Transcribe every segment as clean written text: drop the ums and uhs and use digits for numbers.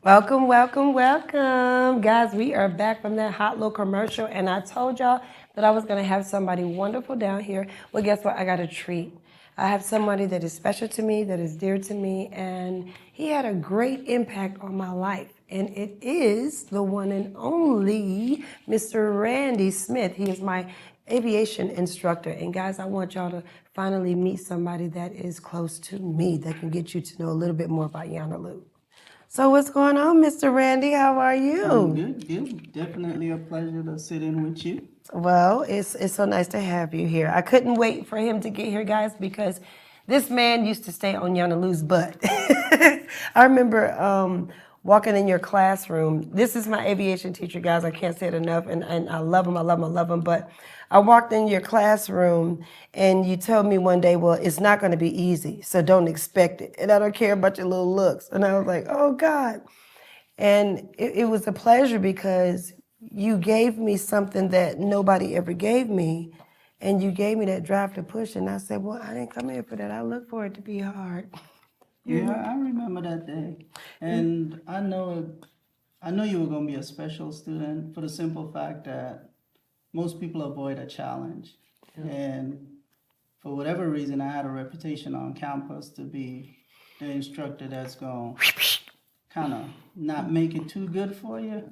Welcome, welcome, welcome. Guys, we are back from that hot little commercial, and I told y'all that I was going to have somebody wonderful down here. Well, guess what? I got a treat. I have somebody that is special to me, that is dear to me, and he had a great impact on my life. And it is the one and only Mr. Randy Smith. He is my aviation instructor. And guys, I want y'all to finally meet somebody that is close to me that can get you to know a little bit more about YANA. So what's going on, Mr. Randy? How are I'm you? good, good. Definitely a pleasure to sit in with you. Well, it's so nice to have you here. I couldn't wait for him to get here, guys, because this man used to stay on Yanalu's butt. I remember walking in your classroom. This is my aviation teacher, guys. I can't say it enough, and I love him, I love him, I love him. But I walked in your classroom, and you told me one day, well, it's not going to be easy, so don't expect it. And I don't care about your little looks. And I was like, oh, God. And it was a pleasure because you gave me something that nobody ever gave me. And you gave me that drive to push. And I said, well, I didn't come here for that. I look for it to be hard. Yeah, I remember that day. And I know you were gonna be a special student for the simple fact that most people avoid a challenge. And for whatever reason I had a reputation on campus to be the instructor that's gonna kinda not make it too good for you.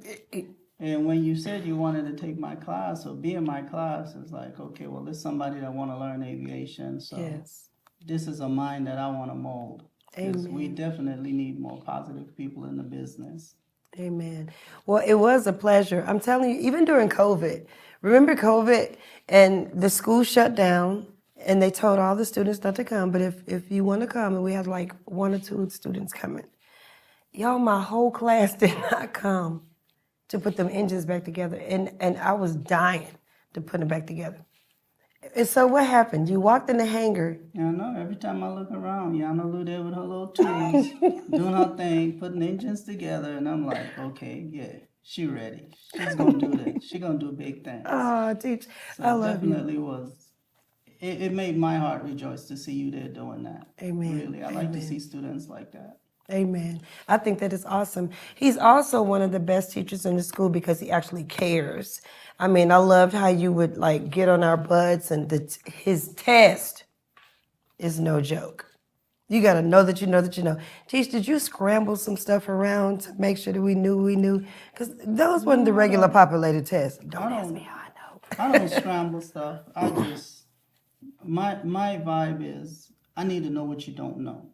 And when you said you wanted to take my class or be in my class, it's like, okay, well, there's somebody that want to learn aviation. So Yes. this is a mind that I want to mold because we Amen. definitely need more positive people in the business. Amen. Well, it was a pleasure. I'm telling you, even during COVID, remember COVID and the school shut down and they told all the students not to come, but if you want to come, and we had like one or two students coming. Y'all, my whole class did not come to put them engines back together. And I was dying to put them back together. And so what happened? You walked in the hangar. Yeah, I know. Every time I look around, Yana Lou there with her little tools, doing her thing, putting engines together, and I'm like, okay, yeah, she ready. She's gonna do this. She gonna do big things. Oh, teach, So I it love you. definitely was. It made my heart rejoice to see you there doing that. Amen. Really, I like to see Amen. students like that. Amen. I think that is awesome. He's also one of the best teachers in the school because he actually cares. I mean, I loved how you would like get on our butts, and his test is no joke. You got to know that you know that you know. Teach, did you scramble some stuff around to make sure that we knew? Because those wasn't the No, I regular don't. populated tests. I Don't ask me don't. how I I don't know. scramble stuff. I just my vibe is I need to know what you don't know.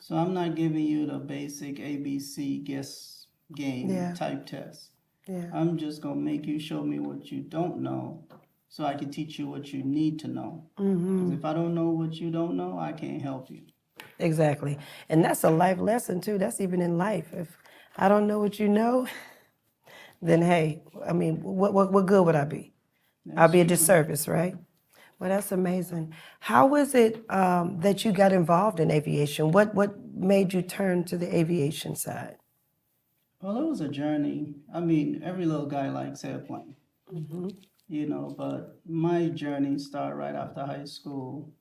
So I'm not giving you the basic ABC guess game Yeah, type test. yeah. I'm just gonna make you show me what you don't know, so I can teach you what you need to know. Because if I don't know what you don't know, I can't help you. Exactly. And that's a life lesson too. That's even in life. If I don't know what you know, then hey, I mean, what good would I be? I'll That's be a true. disservice, right? Well, that's amazing. How was it that you got involved in aviation? What made you turn to the aviation side? Well, it was a journey. I mean, every little guy likes airplane, but my journey started right after high school.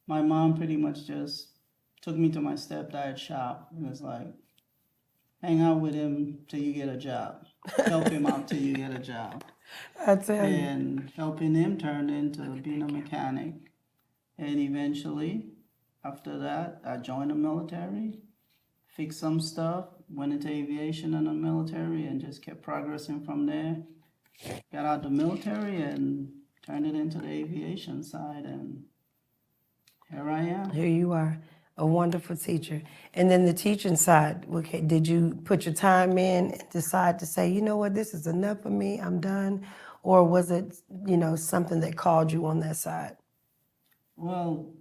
My mom pretty much just took me to my stepdad's shop and was like, hang out with him till you get a job. Help him out till you get a job. I tell you. And helping him turned into being a mechanic. And eventually, after that, I joined the military, fixed some stuff, went into aviation in the military, and just kept progressing from there. Got out the military and turned it into the aviation side, and here I am. Here you are, a wonderful teacher. And then the teaching side, okay, did you put your time in and decide to say, you know what, this is enough for me, I'm done? Or was it, something that called you on that side? Well,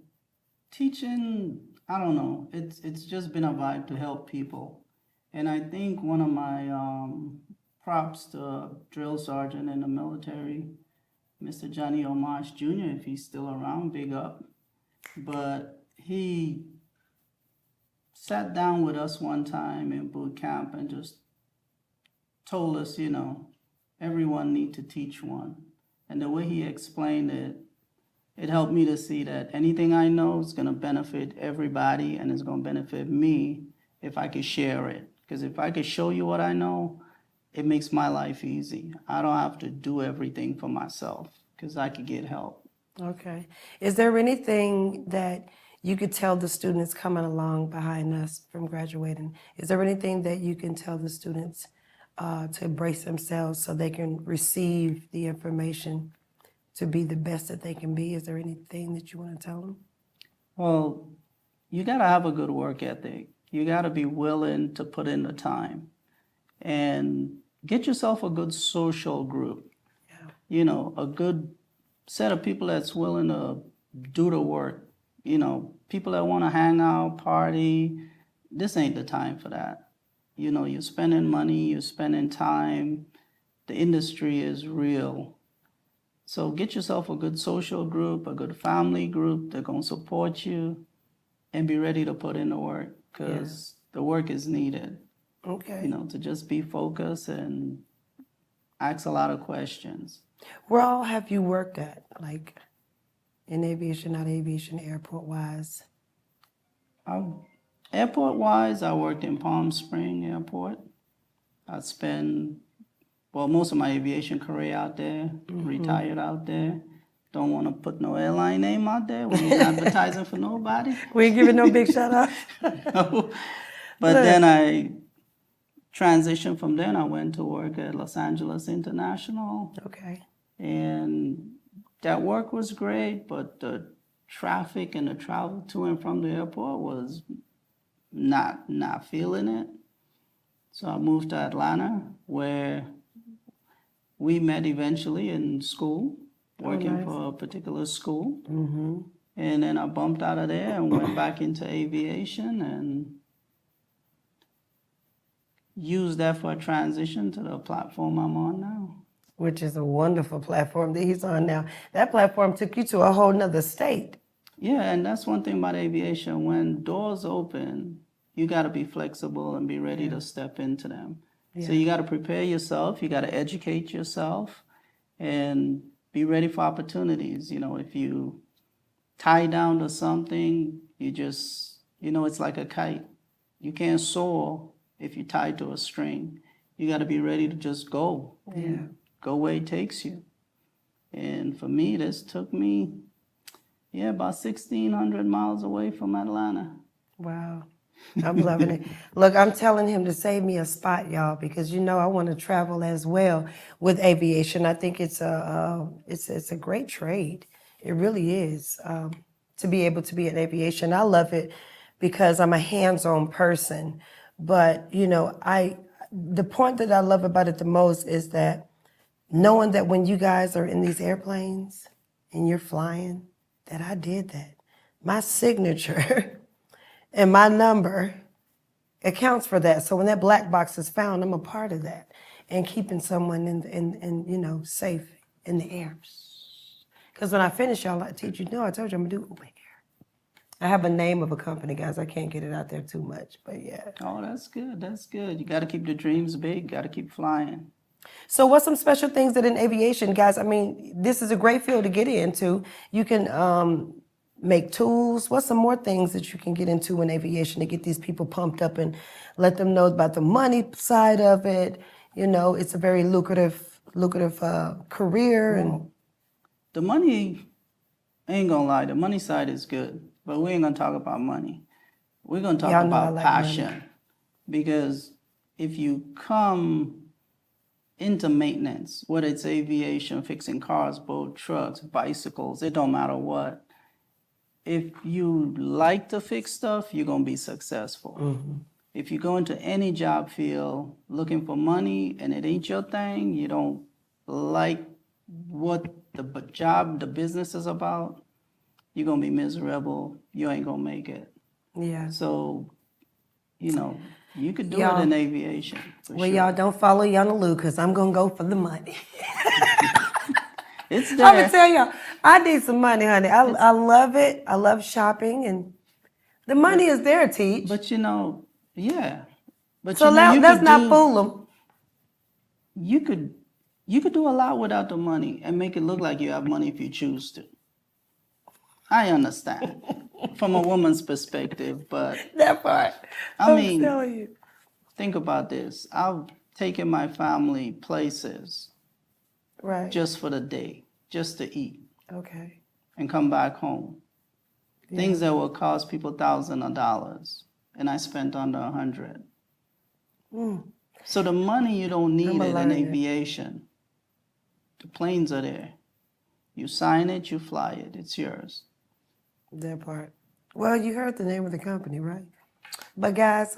teaching, I don't know. It's just been a vibe to help people, and I think one of my props to drill sergeant in the military, Mr. Johnny Omarsh Jr. If he's still around, big up. But he sat down with us one time in boot camp and just told us, everyone need to teach one. And the way he explained it, it helped me to see that anything I know is going to benefit everybody and it's going to benefit me if I can share it. Because if I could show you what I know, it makes my life easy. I don't have to do everything for myself because I could get help. Okay. Is there anything that you could tell the students coming along behind us from graduating? Is there anything that you can tell the students to embrace themselves so they can receive the information to be the best that they can be? Is there anything that you want to tell them? Well, you got to have a good work ethic. You got to be willing to put in the time and get yourself a good social group. Yeah. You know, a good set of people that's willing to do the work. You know, people that want to hang out, party. This ain't the time for that. You know, you're spending money, you're spending time. The industry is real. So get yourself a good social group, a good family group that's going to support you, and be ready to put in the work because the work is needed. Okay. You know, to just be focused and ask a lot of questions. Where all have you worked at? Like in aviation, not aviation, airport wise? Airport wise, I worked in Palm Spring Airport. I spent, well, most of my aviation career out there, retired out there. Don't want to put no airline name out there. We ain't advertising for nobody. We ain't giving no big shout out. No. But then I transitioned from there and I went to work at Los Angeles International. Okay. And that work was great, but the traffic and the travel to and from the airport was not feeling it. So I moved to Atlanta, where we met eventually in school, working for a particular school. Mm-hmm. And then I bumped out of there and went back into aviation and used that for a transition to the platform I'm on now. Which is a wonderful platform that he's on now. That platform took you to a whole nother state. Yeah, and that's one thing about aviation. When doors open, you got to be flexible and be ready to step into them. So you got to prepare yourself, you got to educate yourself, and be ready for opportunities. You know, if you tie down to something, you just, you know, it's like a kite. You can't soar if you're tied to a string. You got to be ready to just go. And go where it takes you. And for me, this took me, about 1,600 miles away from Atlanta. Wow. I'm loving it. Look, I'm telling him to save me a spot, y'all, because you know I want to travel as well with aviation. I think it's a great trade. It really is, to be able to be in aviation. I love it because I'm a hands-on person. But you know, the point that I love about it the most is that knowing that when you guys are in these airplanes and you're flying, that I did that. My signature and my number accounts for that. So when that black box is found, I'm a part of that and keeping someone in you know, safe in the air. Because when I finish, y'all, I teach you. No, I told you I'm gonna do Uber Air. I have a name of a company, guys. I can't get it out there too much, but yeah. Oh, that's good. That's good. You got to keep the dreams big. Got to keep flying. So what's some special things that in aviation, guys, I mean, this is a great field to get into. You can make tools. What's some more things that you can get into in aviation to get these people pumped up and let them know about the money side of it? You know, it's a very lucrative career. And the money, I ain't going to lie, the money side is good, but we ain't going to talk about money. We're going to talk about passion. Because if you come into maintenance, whether it's aviation, fixing cars, boat, trucks, bicycles, it don't matter what. If you like to fix stuff, you're going to be successful. Mm-hmm. If you go into any job field looking for money and it ain't your thing, you don't like what the job, the business is about, you're going to be miserable. You ain't going to make it. Yeah. So, you know, you could do it in aviation. Well, y'all don't follow YANA Lou because I'm going to go for the money. It's there. I'm going to tell y'all, I need some money, honey. I love it. I love shopping, and the money is there, Teach. But, you know, yeah. But so let's not fool them. You could do a lot without the money and make it look like you have money if you choose to. I understand from a woman's perspective, but that part. I mean, telling you. think about this. I've taken my family places Right. just for the day, just to eat Okay. and come back home. Things that will cost people thousands of dollars, and I spent under 100. So the money, you don't need I'ma it in learn it. aviation. The planes are there. You sign it, you fly it. It's yours. That part. Well, you heard the name of the company, right? But guys,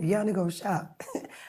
y'all go shop.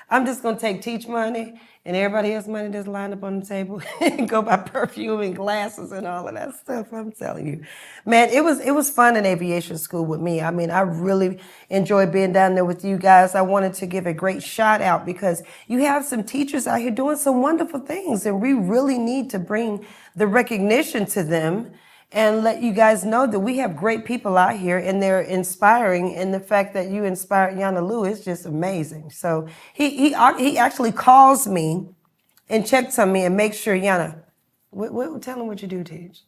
I'm just gonna take Teach money and everybody else's money that's lined up on the table and go buy perfume and glasses and all of that stuff. I'm telling you, man, it was fun in aviation school with me. I mean, I really enjoyed being down there with you guys. I wanted to give a great shout out because you have some teachers out here doing some wonderful things, and we really need to bring the recognition to them and let you guys know that we have great people out here and they're inspiring. And the fact that you inspired Yana Lou is just amazing. So he actually calls me and checks on me and makes sure, Yana, tell him what you do, Teach.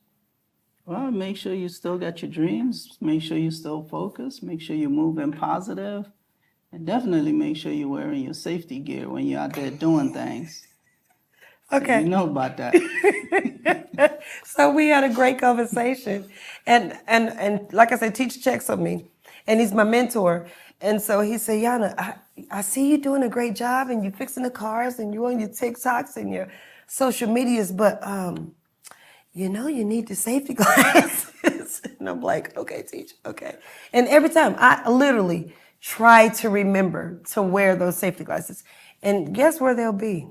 Well, make sure you still got your dreams. Make sure you still focused. Make sure you're moving positive. And definitely make sure you're wearing your safety gear when you're out there doing things. Okay. So you know about that. So we had a great conversation, and like I said, Teacher checks on me, and he's my mentor. And so he said, Yana, I see you doing a great job, and you fixing the cars, and you on your TikToks and your social medias, but you need the safety glasses. And I'm like, okay, Teacher, okay. And every time I literally try to remember to wear those safety glasses, and guess where they'll be?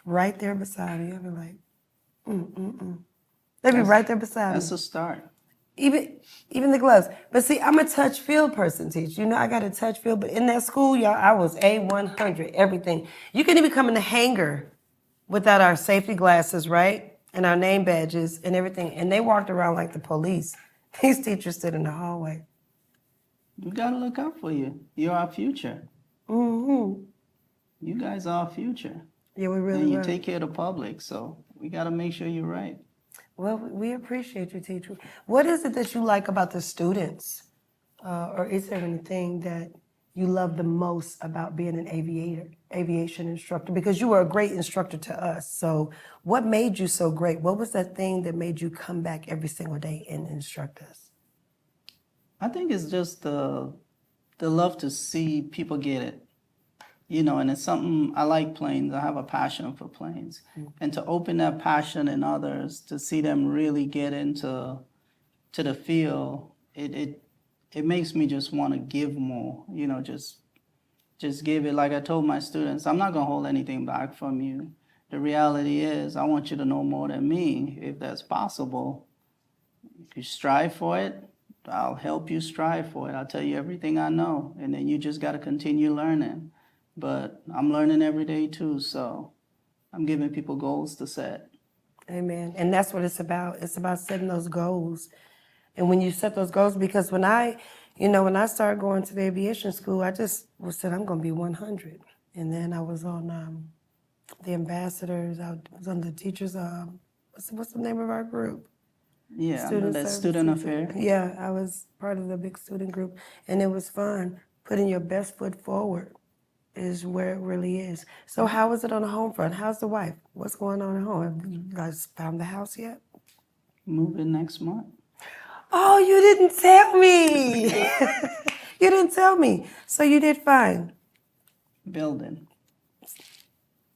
Right there beside me. I'll be like, they'll be right there beside me. That's a start. Even the gloves. But see, I'm a touch field person, Teach. I got a touch field, but in that school, y'all, I was A100, everything. You couldn't even come in the hangar without our safety glasses, right? And our name badges and everything. And they walked around like the police. These teachers stood in the hallway. We gotta look out for you. You're our future. Mm-hmm. You guys are our future. Yeah, we really And you were. take care of the public, so we gotta make sure you're right. Well, we appreciate you, Teacher. What is it that you like about the students? Or is there anything that you love the most about being an aviation instructor? Because you were a great instructor to us. So what made you so great? What was that thing that made you come back every single day and instruct us? I think it's just the love to see people get it. And it's something I like planes. I have a passion for planes. And to open that passion in others, to see them really get into the field, it makes me just want to give more, just give it. Like I told my students, I'm not going to hold anything back from you. The reality is I want you to know more than me, if that's possible. If you strive for it, I'll help you strive for it. I'll tell you everything I know, and then you just got to continue learning. But I'm learning every day too, so I'm giving people goals to set. Amen. And that's what it's about. It's about setting those goals. And when you set those goals, because when I started going to the aviation school, I just said I'm going to be 100. And then I was on the ambassadors. I was on the teachers. What's the name of our group? Yeah, I know that student affair. Yeah, I was part of the big student group, and it was fun. Putting your best foot forward is where it really is. So how is it on the home front? How's the wife? What's going on at home? Have you guys found the house yet? Moving next month. Oh, you didn't tell me. You didn't tell me. So you did fine. Building.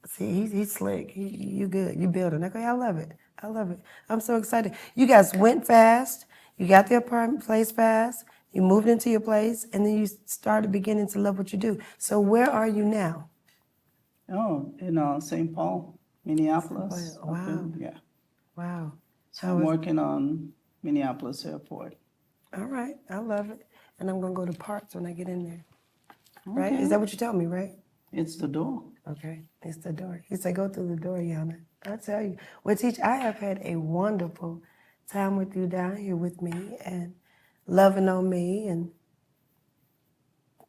See, he's slick. You good. You building. Okay, I love it. I love it. I'm so excited. You guys went fast. You got the apartment place fast. You moved into your place, and then you started beginning to love what you do. So where are you now? Oh, in St. Paul, Minneapolis. Wow. Yeah. Wow. So I'm working on Minneapolis Airport. All right. I love it. And I'm going to go to parts when I get in there. Right? Okay. Is that what you told me, right? It's the door. Okay. It's the door. He said, go through the door, Yana. I tell you. Well, Teach, I have had a wonderful time with you down here with me and loving on me and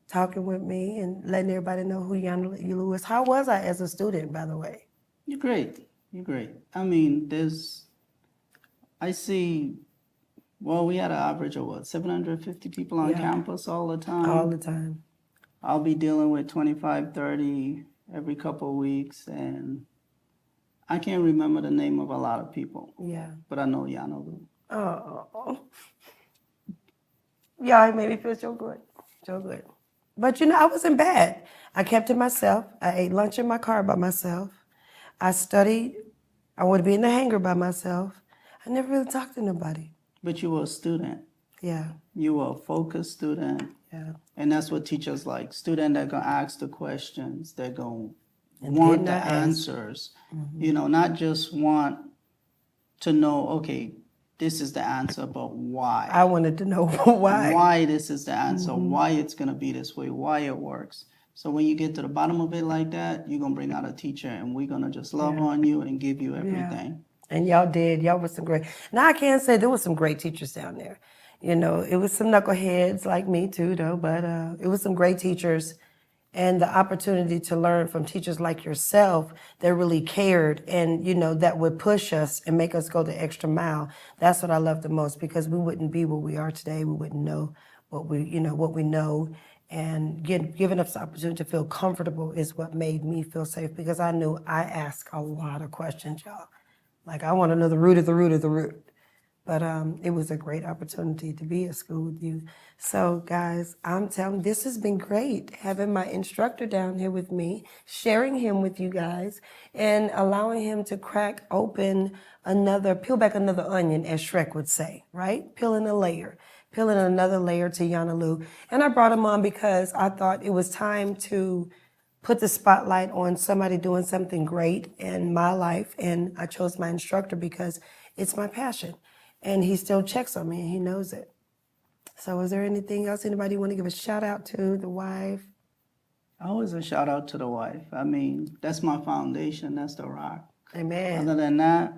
talking with me and letting everybody know who Yana Lou is. How was I as a student, by the way? You're great. You're great. I mean, I see, well, we had an average of 750 people on campus all the time. All the time. I'll be dealing with 25, 30 every couple of weeks, and I can't remember the name of a lot of people, Yeah. but I know YANA. Oh. Yeah, it made me feel so good. So good. But I wasn't bad. I kept to myself. I ate lunch in my car by myself. I studied. I would be in the hangar by myself. I never really talked to nobody. But you were a student. Yeah. You were a focused student. Yeah. And that's what teachers like. Student that gonna ask the questions, they're gonna And want getting the that answer. answers. Not just want to know, okay, this is the answer, but why? I wanted to know why. Why this is the answer, why it's gonna be this way, why it works. So when you get to the bottom of it like that, you're gonna bring out a teacher and we're gonna just love on you and give you everything. And y'all did. Y'all was some great. Now I can say there was some great teachers down there. It was some knuckleheads like me too, though. But it was some great teachers, and the opportunity to learn from teachers like yourself that really cared, and that would push us and make us go the extra mile. That's what I love the most, because we wouldn't be where we are today. We wouldn't know what we know. And giving us the opportunity to feel comfortable is what made me feel safe, because I knew I asked a lot of questions, y'all. Like, I want to know the root of the root of the root. But it was a great opportunity to be at school with you. So, guys, I'm telling you, this has been great, having my instructor down here with me, sharing him with you guys, and allowing him to crack open peel back another onion, as Shrek would say, right? Peeling another layer to YANA Lou. And I brought him on because I thought it was time to put the spotlight on somebody doing something great in my life. And I chose my instructor because it's my passion. And he still checks on me, and he knows it. So is there anything else anybody want to give a shout out to, the wife? Always a shout out to the wife. I mean, that's my foundation, that's the rock. Amen. Other than that,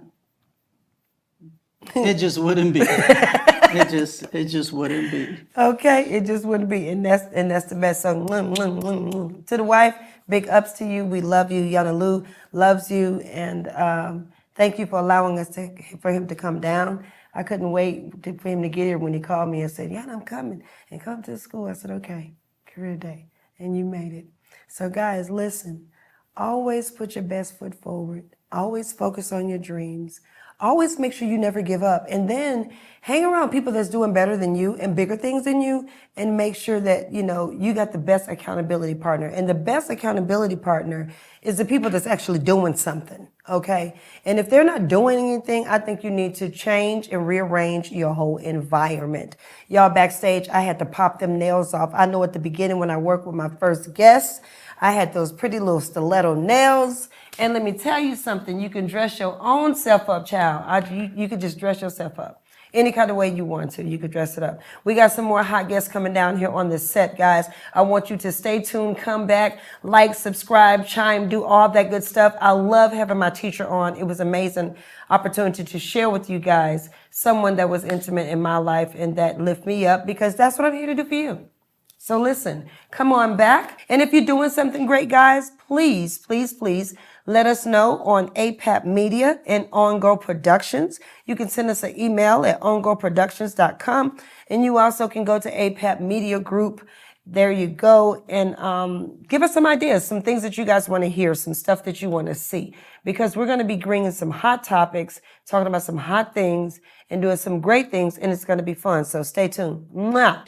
it just wouldn't be. It just wouldn't be. Okay, it just wouldn't be, and that's the best. So to the wife, big ups to you. We love you. YANA Lou loves you, and thank you for allowing us for him to come down. I couldn't wait for him to get here when he called me and said, "YANA, I'm coming, and come to the school." I said, "Okay, career day," and you made it. So guys, listen. Always put your best foot forward. Always focus on your dreams. Always make sure you never give up. And then hang around people that's doing better than you and bigger things than you, and make sure that, you got the best accountability partner. And the best accountability partner is the people that's actually doing something, okay? And if they're not doing anything, I think you need to change and rearrange your whole environment. Y'all, backstage, I had to pop them nails off. I know at the beginning when I worked with my first guests, I had those pretty little stiletto nails. And let me tell you something, you can dress your own self up, child. You could just dress yourself up. Any kind of way you want to, you could dress it up. We got some more hot guests coming down here on the set, guys. I want you to stay tuned, come back, like, subscribe, chime, do all that good stuff. I love having my teacher on. It was an amazing opportunity to share with you guys someone that was intimate in my life and that lift me up, because that's what I'm here to do for you. So listen, come on back. And if you're doing something great, guys, please, please, please let us know on APAP Media and On Go Productions. You can send us an email at ongoproductions.com. And you also can go to APAP Media Group. There you go. And give us some ideas, some things that you guys want to hear, some stuff that you want to see. Because we're going to be bringing some hot topics, talking about some hot things, and doing some great things. And it's going to be fun. So stay tuned. Mwah.